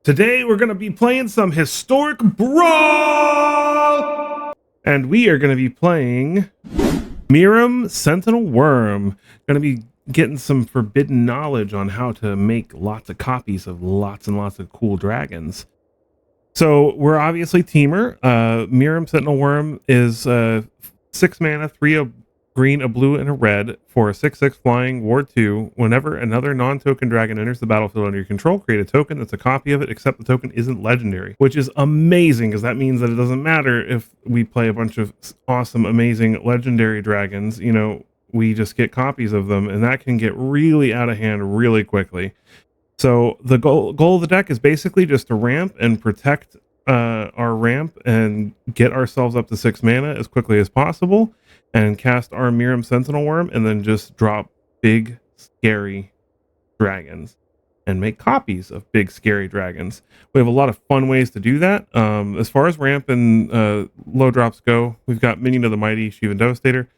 Today we're going to be playing some Historic Brawl! And we are going to be playing Miirym, Sentinel Wyrm. Going to be getting some forbidden knowledge on how to make lots of copies of lots and lots of cool dragons. So we're obviously teamer. Miirym, Sentinel Wyrm is 6 mana, 3 a green, a blue, and a red for a 6/6 flying Ward 2. Whenever another non-token dragon enters the battlefield under your control, create a token that's a copy of it, except the token isn't legendary, which is amazing because that means that it doesn't matter if we play a bunch of awesome, amazing legendary dragons. You know, we just get copies of them, and that can get really out of hand really quickly. So the goal of the deck is basically just to ramp and protect our ramp and get ourselves up to 6 mana as quickly as possible, and cast our Miirym Sentinel Wyrm, and then just drop big, scary dragons and make copies of big, scary dragons. We have a lot of fun ways to do that. As far as ramp and low drops go, we've got Minion of the Mighty, Shivan Devastator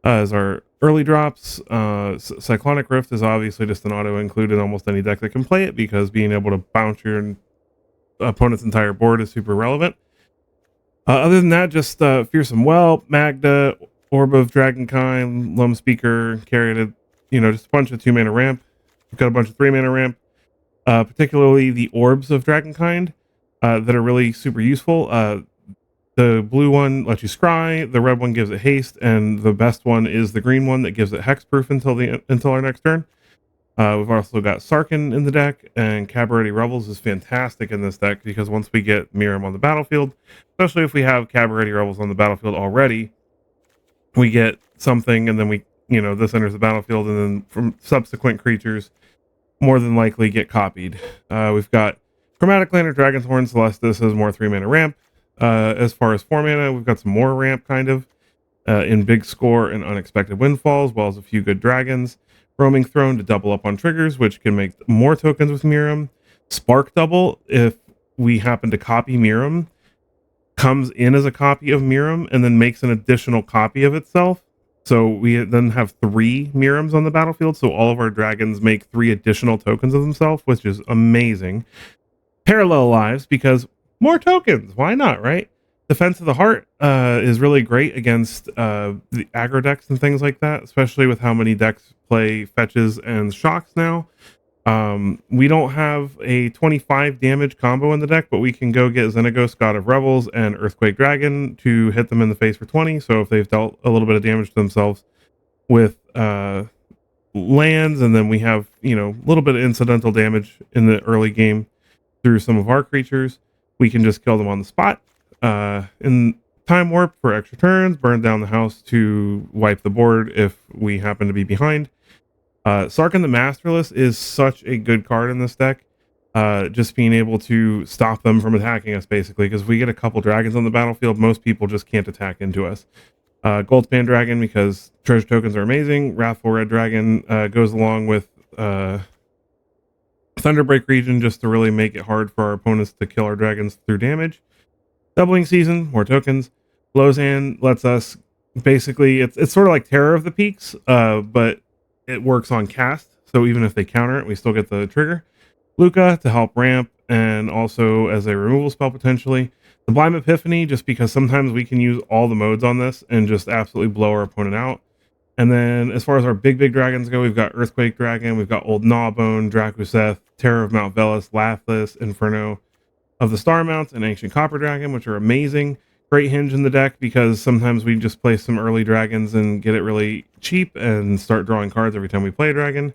as our early drops. Cyclonic Rift is obviously just an auto include in almost any deck that can play it, because being able to bounce your opponent's entire board is super relevant. Other than that, just Fearsome Whelp, Magda, Orb of Dragonkind, Lum Speaker, Carried, just a bunch of 2 mana ramp. We've got a bunch of 3 mana ramp, particularly the Orbs of Dragonkind that are really super useful. The blue one lets you scry, the red one gives it haste, and the best one is the green one that gives it hexproof until our next turn. We've also got Sarkhan in the deck, and Cabaret Rebels is fantastic in this deck because once we get Miirym on the battlefield, especially if we have Cabaret Rebels on the battlefield already, we get something, and then this enters the battlefield, and then from subsequent creatures more than likely get copied. We've got Chromatic Lantern, Dragon's Horn, Celestis has more 3 mana ramp. As far as 4 mana, we've got some more ramp kind of in Big Score and Unexpected Windfall, as well as a few good dragons. Roaming Throne to double up on triggers, which can make more tokens with Miirym. Spark Double, if we happen to copy Miirym, comes in as a copy of Miirym and then makes an additional copy of itself. So we then have 3 Miiryms on the battlefield, so all of our dragons make 3 additional tokens of themselves, which is amazing. Parallel Lives, because more tokens, why not, right? Defense of the Heart is really great against the aggro decks and things like that, especially with how many decks play fetches and shocks now. We don't have a 25 damage combo in the deck, but we can go get Xenagos, God of Rebels, and Earthquake Dragon to hit them in the face for 20. So if they've dealt a little bit of damage to themselves with lands, and then we have a little bit of incidental damage in the early game through some of our creatures, we can just kill them on the spot. In Time Warp for extra turns, burn down the house to wipe the board if we happen to be behind. Sarkhan the Masterless is such a good card in this deck. Just being able to stop them from attacking us, basically, because if we get a couple dragons on the battlefield, most people just can't attack into us. Goldspan Dragon, because treasure tokens are amazing. Wrathful Red Dragon goes along with Thunderbreak Region just to really make it hard for our opponents to kill our dragons through damage. Doubling Season, more tokens. Lozan lets us basically, it's sort of like Terror of the Peaks, but it works on cast, so even if they counter it, we still get the trigger. Luca to help ramp, and also as a removal spell potentially. Sublime Epiphany, just because sometimes we can use all the modes on this and just absolutely blow our opponent out. And then as far as our big dragons go, we've got Earthquake Dragon, we've got Old Gnawbone, Drakuseth, Terror of Mount Velis, Lathis, Inferno of the Star Mounts, and Ancient Copper Dragon, which are amazing. Great hinge in the deck because sometimes we just play some early dragons and get it really cheap and start drawing cards every time we play a dragon.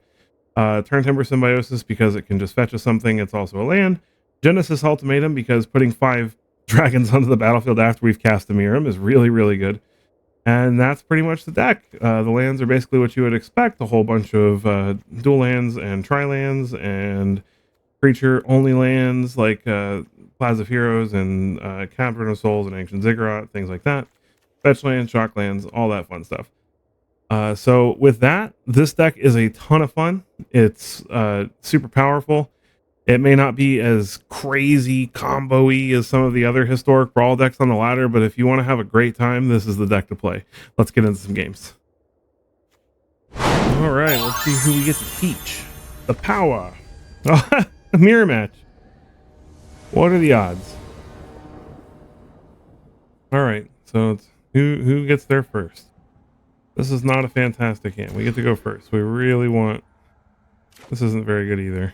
Turntimber Symbiosis, because it can just fetch us something. It's also a land. Genesis Ultimatum, because putting 5 dragons onto the battlefield after we've cast a Miirym is really, really good. And that's pretty much the deck. The lands are basically what you would expect. A whole bunch of dual lands and tri-lands and creature-only lands like Plaza of Heroes and Cavern of Souls and Ancient Ziggurat, things like that. Fetch lands, shock lands, all that fun stuff. So with that, this deck is a ton of fun. It's super powerful. It may not be as crazy combo-y as some of the other Historic Brawl decks on the ladder, but if you want to have a great time, this is the deck to play. Let's get into some games. All right, let's see who we get to teach. The power. A mirror match. What are the odds? All right, so it's who gets there first. This is not a fantastic hand. We get to go first. We really want. This isn't very good either.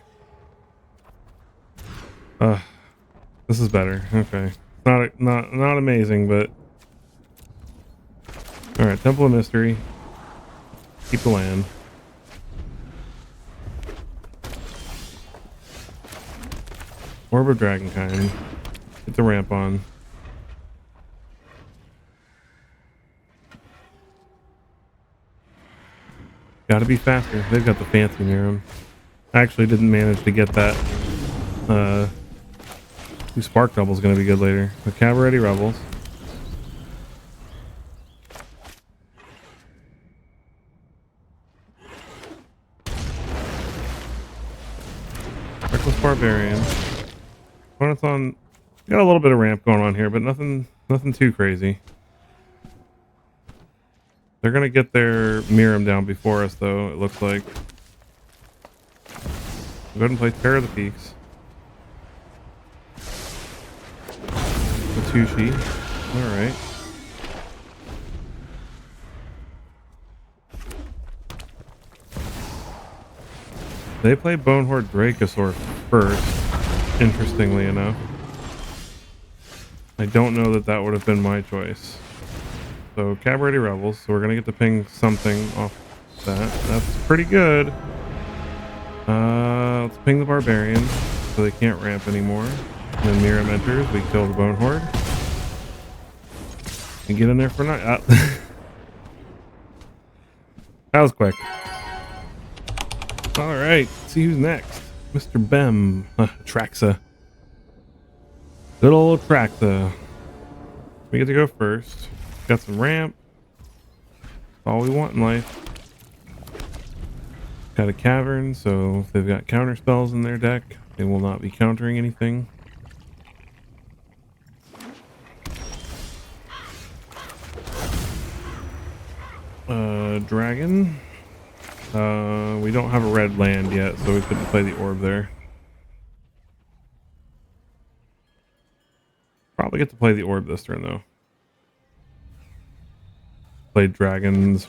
This is better. Okay, not amazing, but all right. Temple of Mystery. Keep the land. Orb of Dragonkind. Get the ramp on. Gotta be faster. They've got the fancy Miirym. I actually didn't manage to get that. Spark Double's gonna be good later. The Cavalry Rebels. Reckless Barbarian. Opponent's on. Got a little bit of ramp going on here, but nothing too crazy. They're gonna get their Miirym down before us, though. It looks like. Go ahead and play Terror of the Peaks. Tushi. All right. They play Bonehorde Dracosaur first, interestingly enough. I don't know that that would have been my choice. So, Cavalry Rebels, so we're going to get to ping something off that. That's pretty good. Let's ping the Barbarian, so they can't ramp anymore. And then Miirym enters, we kill the Bonehorde. And get in there for night. That was quick. Alright, see who's next. Mr. Bem. Traxa. Good old Traxa. We get to go first. Got some ramp. That's all we want in life. Got a cavern, so if they've got counter spells in their deck, they will not be countering anything. Dragon. We don't have a red land yet, so we couldn't play the orb there. Probably get to play the orb this turn, though. Play dragons.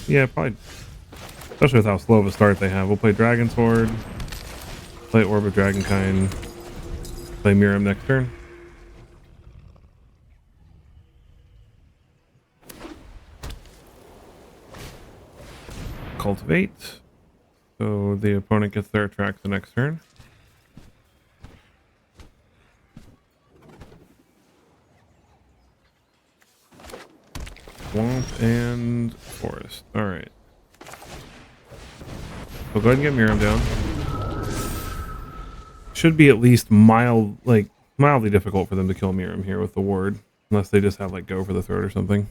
Yeah, probably. Especially with how slow of a start they have. We'll play Dragon's Horde. Play Orb of Dragonkind. Play Miirym next turn. Cultivate. So the opponent gets their attract the next turn. Swamp and forest. Alright. So go ahead and get Miirym down. Should be at least mildly difficult for them to kill Miirym here with the ward. Unless they just have like go for the throat or something.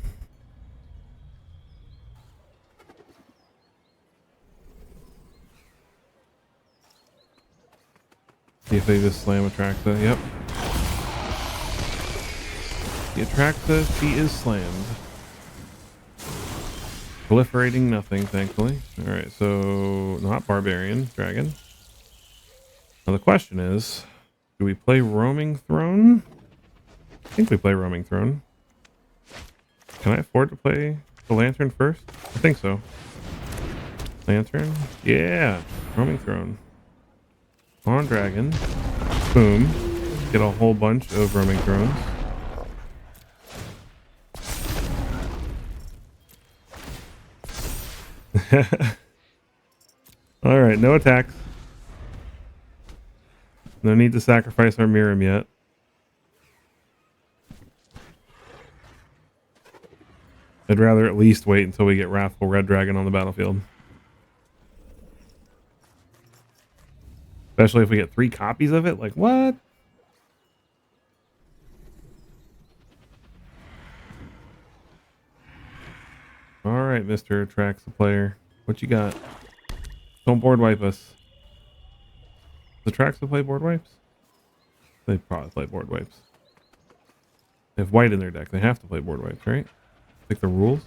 See if they just slam Atraxa. Yep. The Atraxa, she is slammed. Proliferating nothing, thankfully. Alright, so not Barbarian, Dragon. Now the question is, do we play Roaming Throne? I think we play Roaming Throne. Can I afford to play the Lantern first? I think so. Lantern? Yeah! Roaming Throne. On Dragon. Boom. Get a whole bunch of Roaming Thrones. Alright, no attacks. No need to sacrifice our Miirym yet. I'd rather at least wait until we get Wrathful Red Dragon on the battlefield. Especially if we get 3 copies of it. Like, what? Alright, Mr. Attracts the player. What you got? Don't board wipe us. The Traxa play board wipes? They probably play board wipes. They have white in their deck. They have to play board wipes, right? Pick the rules.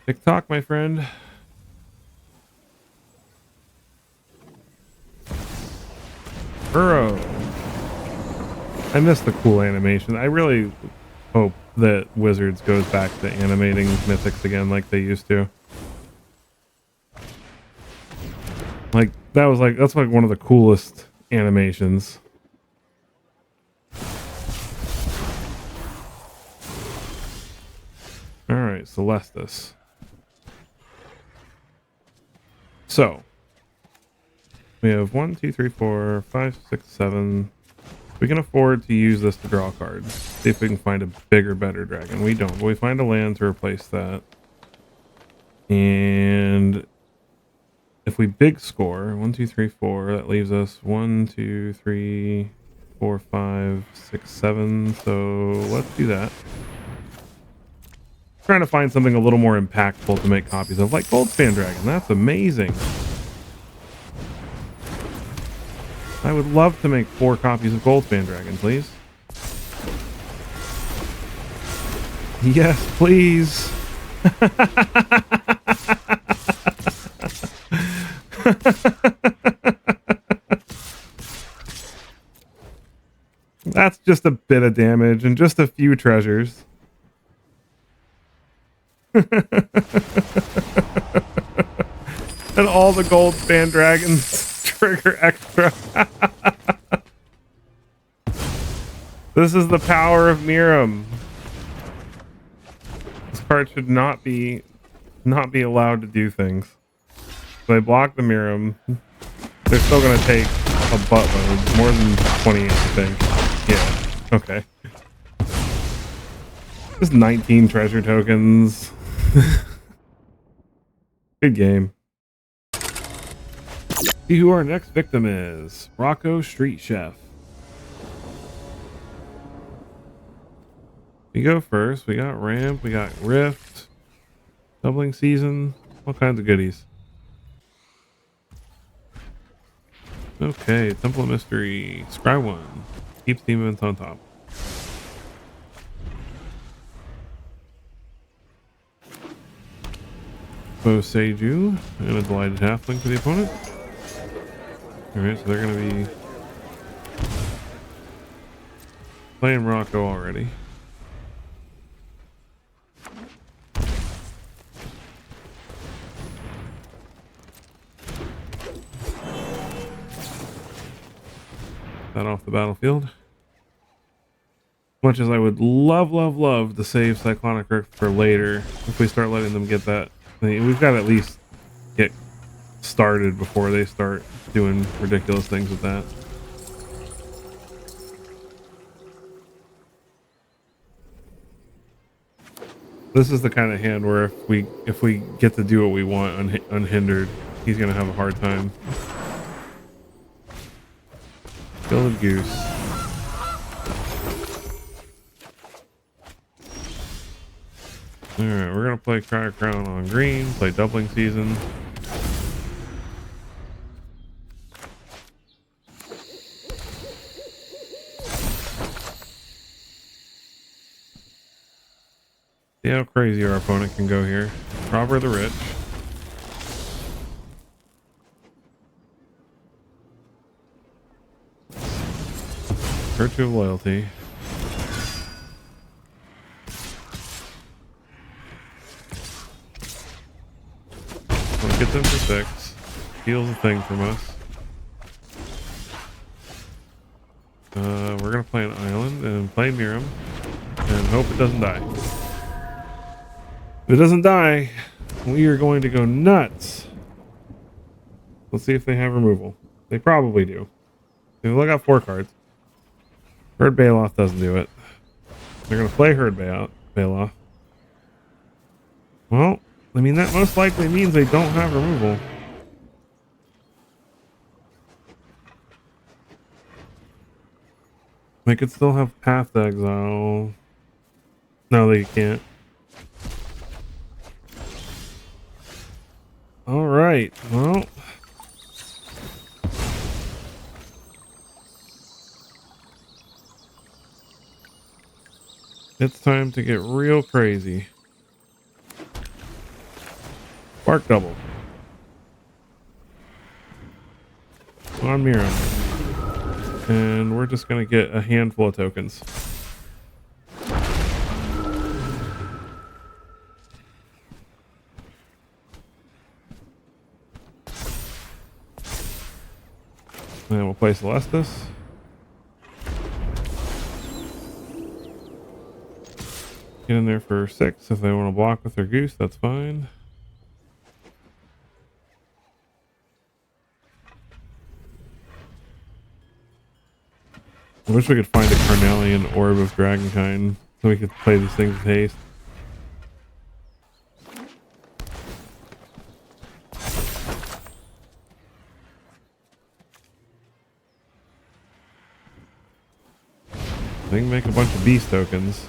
TikTok, my friend. Burrow. I miss the cool animation. I really hope that Wizards goes back to animating mythics again like they used to. Like that's like one of the coolest animations. All right, Celestis. So we have 1, 2, 3, 4, 5, 6, 7. We can afford to use this to draw cards. See if we can find a bigger, better dragon. We don't, but we find a land to replace that. And if we big score 1, 2, 3, 4, that leaves us 1, 2, 3, 4, 5, 6, 7. So let's do that. Trying to find something a little more impactful to make copies of, like Goldspan Dragon. That's amazing. I would love to make 4 copies of Goldspan Dragon, please. Yes, please. That's just a bit of damage and just a few treasures. And all the Goldspan Dragons trigger extra. This is the power of Miirym. This card should not be allowed to do things. So they block the Miirym. They're still gonna take a buttload, more than 28, I think. Yeah. Okay. Just 19 treasure tokens. Good game. See who our next victim is. Rocco Street Chef. We go first. We got Ramp. We got Rift. Doubling Season. All kinds of goodies. Okay. Temple of Mystery. Scry 1. Keeps team events on top. Both Seiju and a Delighted Halfling for the opponent. Alright, so they're going to be playing Rocco already. That off the battlefield. Much as I would love to save Cyclonic Rift for later, if we start letting them get that, we've got to at least get started before they start doing ridiculous things with that. This is the kind of hand where if we get to do what we want unhindered, he's gonna have a hard time. Gilded Goose. Alright, we're gonna play Cryo Crown on green, play Doubling Season. See how crazy our opponent can go here. Robber the Rich. Virtue of Loyalty. Well, get them for 6. Steals a thing from us. We're gonna play an island and play Miirym and hope it doesn't die. If it doesn't die, we are going to go nuts. Let's see if they have removal. They probably do. They look out 4 cards. Herd Bailoff doesn't do it. They're going to play Herd Bailoff. Well, I mean, that most likely means they don't have removal. They could still have Path to Exile. No, they can't. Alright, well. It's time to get real crazy. Spark Double. On Miirym. And we're just going to get a handful of tokens. And we'll play Celestis. Get in there for 6. If they want to block with their goose, that's fine. I wish we could find a Carnelian Orb of Dragonkind so we could play these things with haste. They can make a bunch of beast tokens.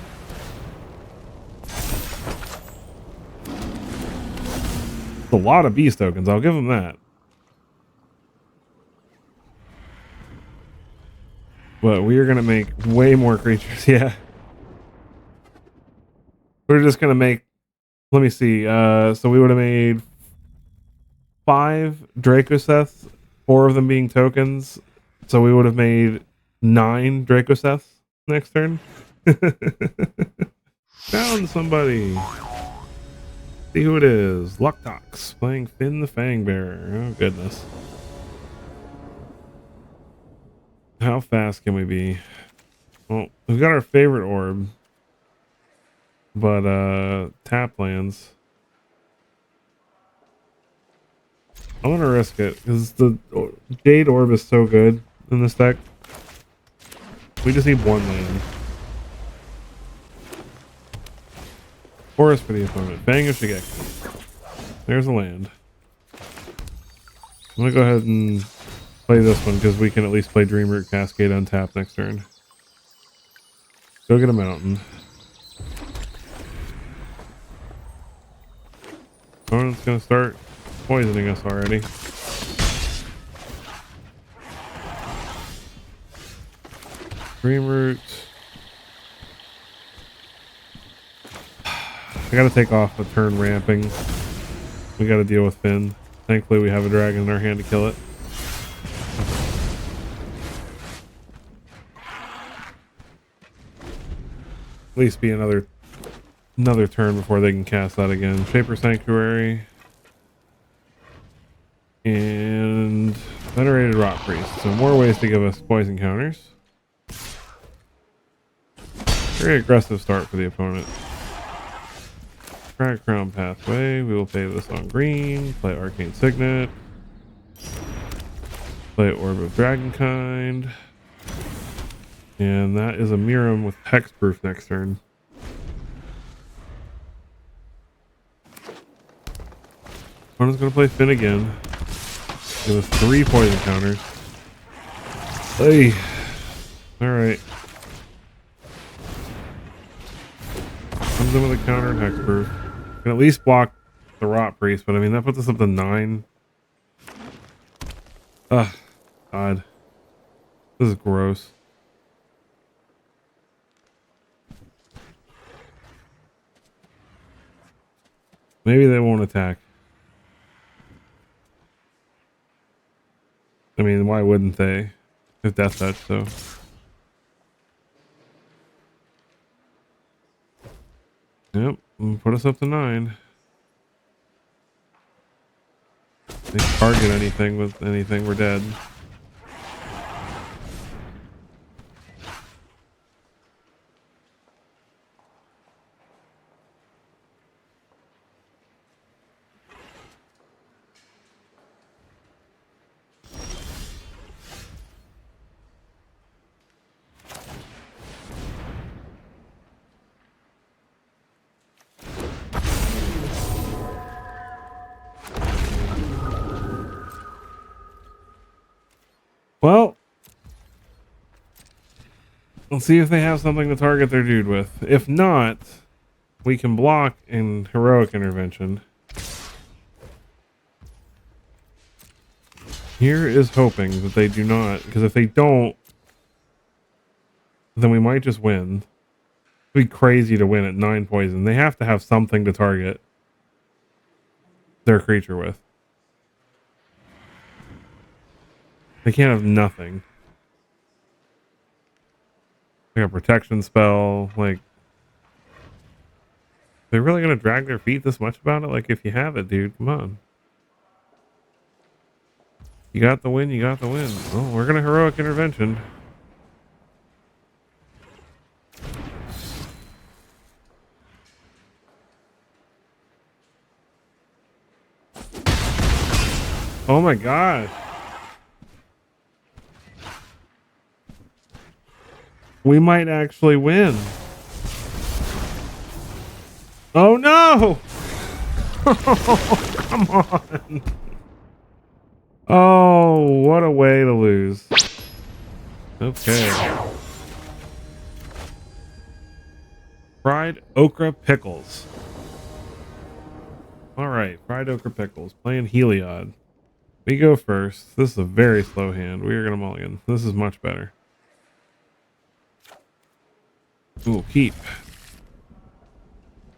A lot of beast tokens, I'll give them that. But we are going to make way more creatures, yeah. We're just going to make, let me see, so we would have made 5 Dracoseths, 4 of them being tokens. So we would have made 9 Dracoseths next turn. Found somebody. See who it is. Lucktox playing Finn the Fangbearer. Oh goodness. How fast can we be? Well, we've got our favorite orb. But tap lands. I'm gonna risk it because the Jade Orb is so good in this deck. We just need 1 land. Forest for the opponent. Fang of Shigeki. There's a land. I'm gonna go ahead and play this one because we can at least play Dreamroot Cascade on tap next turn. Go get a mountain. Opponent's gonna start poisoning us already. Dreamroot. I gotta take off a turn ramping. We gotta deal with Finn. Thankfully we have a dragon in our hand to kill it. At least be another turn before they can cast that again. Shaper Sanctuary. And Venerated Rot Priest. So more ways to give us poison counters. Very aggressive start for the opponent. Crack Crown Pathway. We will play this on green. Play Arcane Signet. Play Orb of Dragonkind. And that is a Miirym with Hexproof next turn. Opponent's going to play Finn again. Give us 3 poison counters. Hey. Alright. Comes in with a counter and Hexproof. Can at least block the Rot Priest, but I mean, that puts us up to 9. Ugh. God. This is gross. Maybe they won't attack. I mean, why wouldn't they? If Death Touch, so. Yep, put us up to 9. They target anything with anything, we're dead. Well, let's see if they have something to target their dude with. If not, we can block in Heroic Intervention. Here is hoping that they do not, because if they don't, then we might just win. It'd be crazy to win at 9 poison. They have to have something to target their creature with. They can't have nothing. We got protection spell. Like, they're really gonna drag their feet this much about it? Like, if you have it, dude, come on. You got the win, you got the win. Oh, we're gonna heroic intervention. Oh my god. We might actually win. Oh no! Oh, come on. Oh, what a way to lose. Okay. Fried okra pickles. Alright, fried okra pickles. Playing Heliod. We go first. This is a very slow hand. We are going to mulligan. This is much better. Ooh, keep.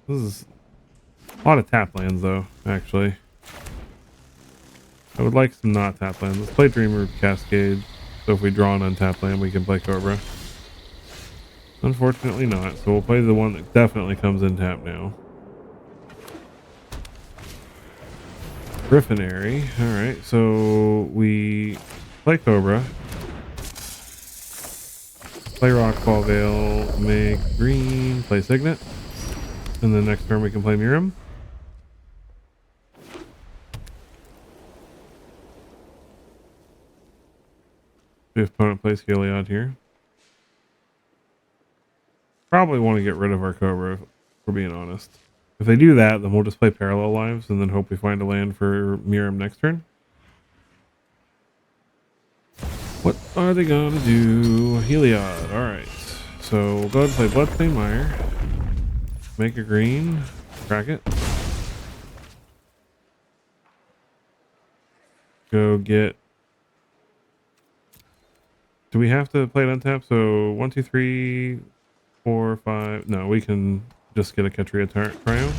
This is a lot of tap lands, though, actually. I would like some not tap lands. Let's play Dreamroot Cascade. So if we draw an untapped land, we can play Cobra. Unfortunately not. So we'll play the one that definitely comes in tap now. Griffinary. Alright, so we play Cobra. Play Rockfall Veil, make green, play Signet. And then next turn we can play Miirym. If opponent plays Heliod here. Probably want to get rid of our Cobra, if we're being honest. If they do that, then we'll just play Parallel Lives and then hope we find a land for Miirym next turn. What are they gonna do? Heliod. Alright. So we'll go ahead and play Bloodstained Mire. Make a green. Crack it. Go get... Do we have to play it untapped? So 1, 2, 3, 4, 5. No, we can just get a Ketria Trio.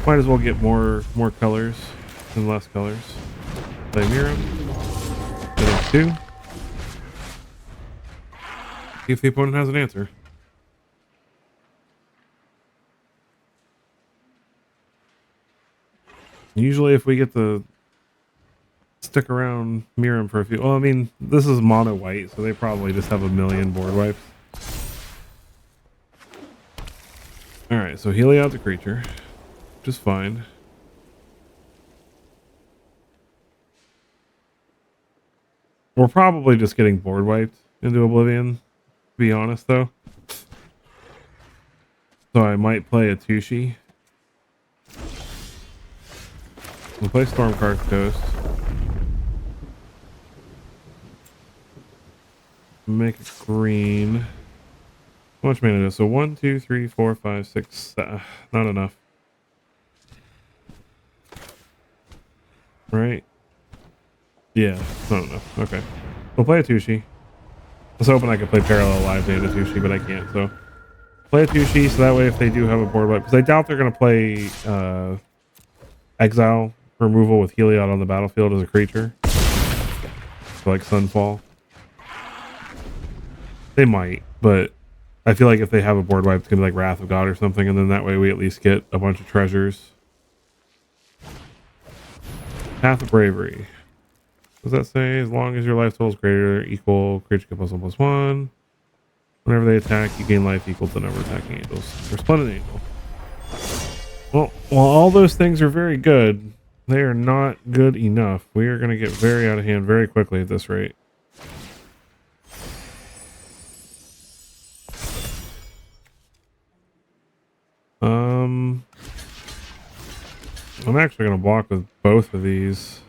Might as well get more colors than less colors. Play Miirym. Get up 2. See if the opponent has an answer. Usually if we get the stick around Miirym for a few... Well, I mean, this is mono white, so they probably just have a million board wipes. Alright, so Heliod's a creature. Which is fine. We're probably just getting board wiped into Oblivion, to be honest, though. So I might play a Tushi. We'll play Stormcast Coast. Make it green. How much mana is it? So 1, 2, 3, 4, 5, 6. Not enough. Right? Yeah, not enough. Okay. We'll play a Tushi. I was hoping I could play Parallel Lives and a Tushi, but I can't, so. Play a Tushi, so that way if they do have a board wipe, because I doubt they're going to play Exile removal with Heliod on the battlefield as a creature. So like Sunfall. They might, but I feel like if they have a board wipe, it's going to be like Wrath of God or something, and then that way we at least get a bunch of treasures. Path of Bravery. What does that say? As long as your life total is greater or equal, creature can +1/+1. Whenever they attack, you gain life equal to the number of attacking angels. Or Splendid Angel. Well, while all those things are very good, they are not good enough. We are going to get very out of hand very quickly at this rate. I'm actually going to block with both of these.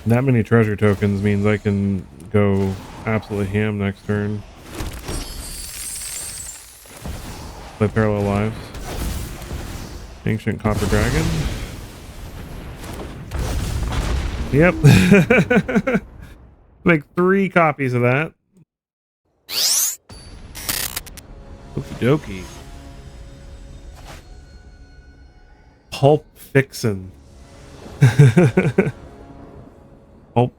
That many treasure tokens means I can go absolutely ham next turn. Play Parallel Lives. Ancient Copper Dragon. Yep. Make 3 copies of that. Okie dokie. Pulp Fixin'.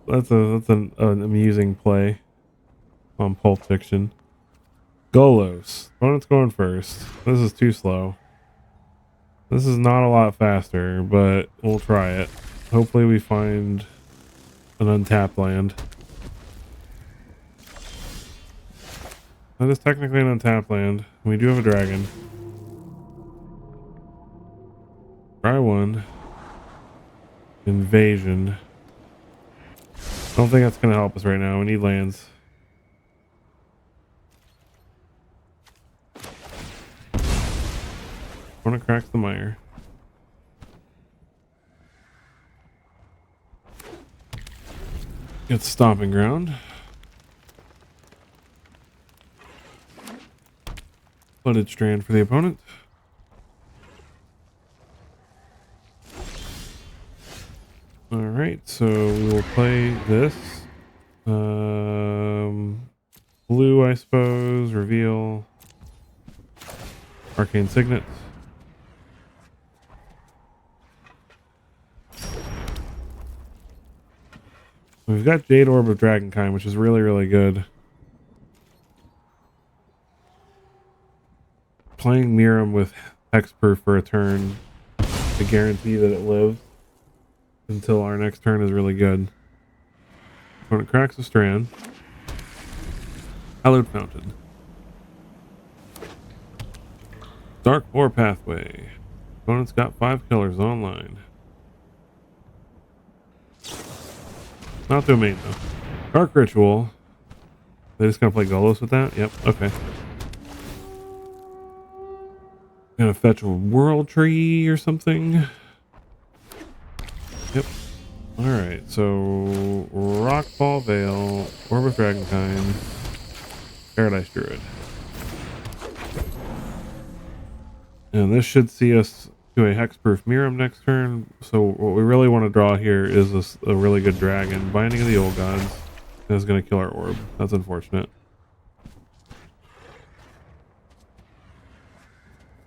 That's an amusing play on Pulp Fiction. Golos. Opponent's going first. This is too slow. This is not a lot faster, but we'll try it. Hopefully we find an untapped land. That is technically an untapped land. We do have a dragon. Try one. Invasion. I don't think that's going to help us right now. We need lands. Opponent cracks the mire. Get stomping ground. Flooded strand for the opponent. Alright, so we will play this. Blue, I suppose. Reveal. Arcane Signet. We've got Jade Orb of Dragonkind, which is really, really good. Playing Miirym with Hexproof for a turn to guarantee that it lives until our next turn is really good. Opponent cracks a strand. Hallowed Fountain. Dark War Pathway. Opponent's got 5 killers online. Not domain though. Dark Ritual. They just gonna play Golos with that? Yep, okay. Gonna fetch a World Tree or something. Yep. Alright, so Rockfall Vale, Orb of Dragonkind, Paradise Druid. And this should see us do a Hexproof Miirym next turn. So what we really want to draw here is a really good dragon. Binding of the Old Gods is going to kill our orb. That's unfortunate.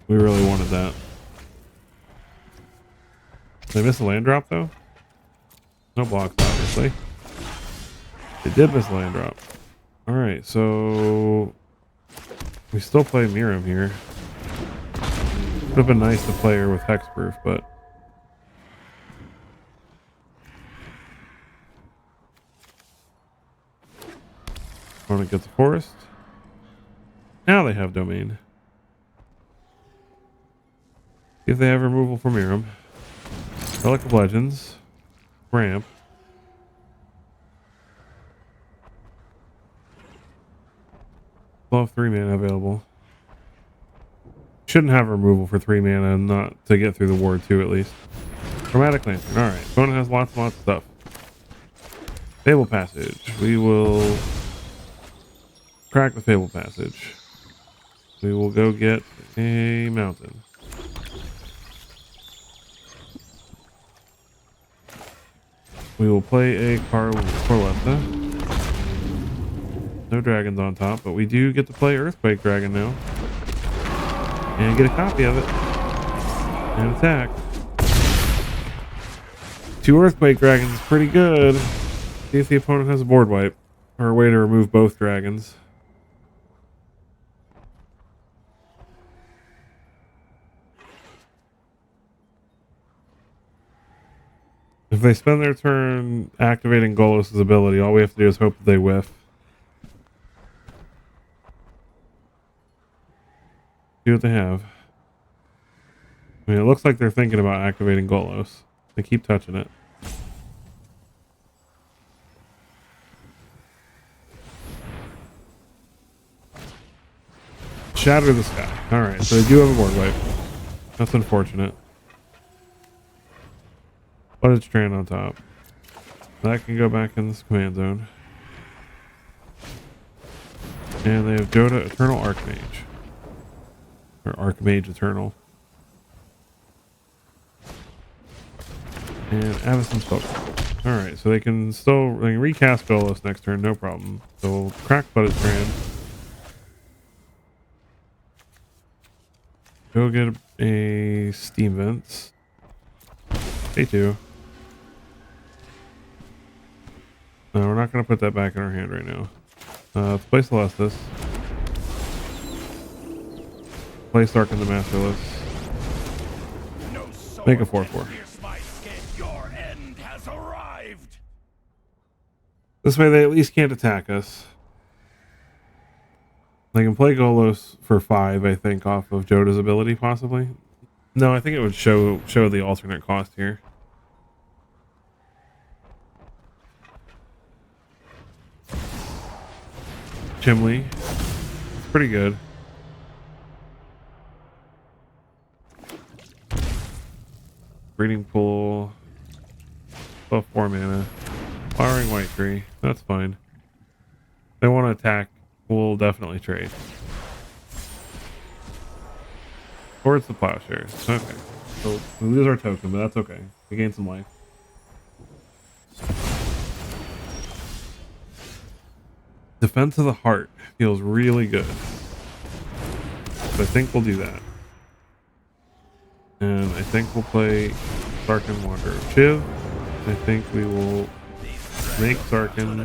We really wanted that. Did I miss a land drop though? No blocks, obviously. They did miss a land drop. Alright, so we still play Miirym here. Would have been nice to play her with Hexproof, but opponent gets a forest. Now they have domain. See if they have removal for Miirym. Relic of Legends. Ramp. Still have 3 mana available. Shouldn't have removal for 3 mana, not to get through the ward 2 at least. Chromatic Lantern. Alright, opponent has lots and lots of stuff. Fable Passage. We will crack the Fable Passage. We will go get a mountain. We will play a Corletta. No dragons on top, but we do get to play Earthquake Dragon now. And get a copy of it. And attack. 2 Earthquake Dragons is pretty good. See if the opponent has a board wipe. Or a way to remove both dragons. If they spend their turn activating Golos' ability, all we have to do is hope that they whiff. See what they have. I mean, it looks like they're thinking about activating Golos. They keep touching it. Shatter the Sky. Alright, so they do have a board wipe. That's unfortunate. Flooded Strand on top. That can go back in this command zone. And they have Joda Eternal Archmage. Or Archmage Eternal. And Avacyn Spellcraft. Alright, so they can recast Golos next turn, no problem. So we'll crack Flooded Strand. Go get a Steam Vents. Day 2. No, we're not going to put that back in our hand right now. Let's play Celestis. Play Stark in the Masterless. Make a 4/4. Your end has arrived. This way they at least can't attack us. They can play Golos for 5, I think, off of Joda's ability, possibly. No, I think it would show the alternate cost here. Chimley. It's pretty good. Breeding Pool. Buff 4 mana. Flowering White Tree. That's fine. They want to attack. We'll definitely trade. Or it's the Plowshares. Okay. So we lose our token, but that's okay. We gain some life. Defense of the Heart feels really good. So I think we'll do that. And I think we'll play Sarkhan Wanderer of Shiv. I think we will make Sarkhan and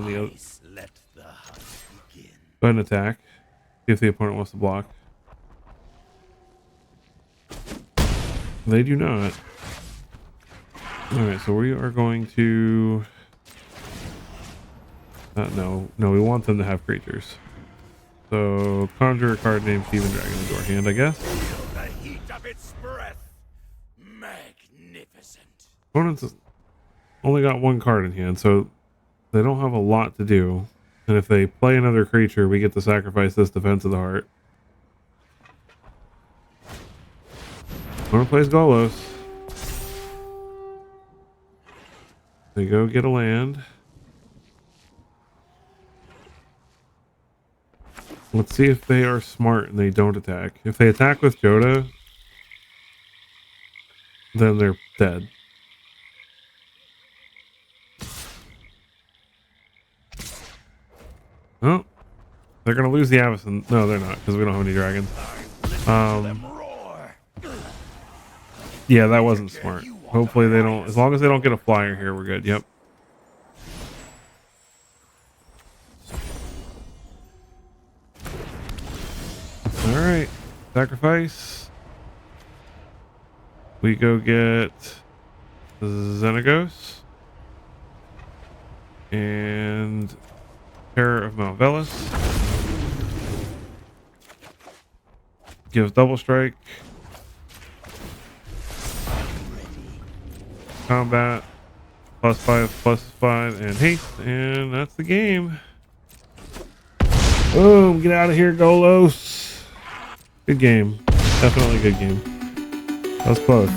the other. Go ahead and attack. See if the opponent wants to block. They do not. Alright, so we are going to... no, we want them to have creatures. So, conjure a card named Steven Dragon into our hand, I guess. Feel the heat of its breath. Magnificent. Opponents only got 1 card in hand, so they don't have a lot to do. And if they play another creature, we get to sacrifice this Defense of the Heart. Opponent plays Golos. They go get a land. Let's see if they are smart and they don't attack. If they attack with Joda, then they're dead. Oh, they're gonna lose the Avacyn. No, they're not, because we don't have any dragons. Yeah, that wasn't smart. Hopefully they don't. As long as they don't get a flyer here, we're good. Yep. All right, sacrifice. We go get Xenagos and Terror of Mount Velis. Gives double strike. Combat. +5/+5 and haste. And that's the game. Boom. Get out of here, Golos. Good game. Definitely a good game. That was close.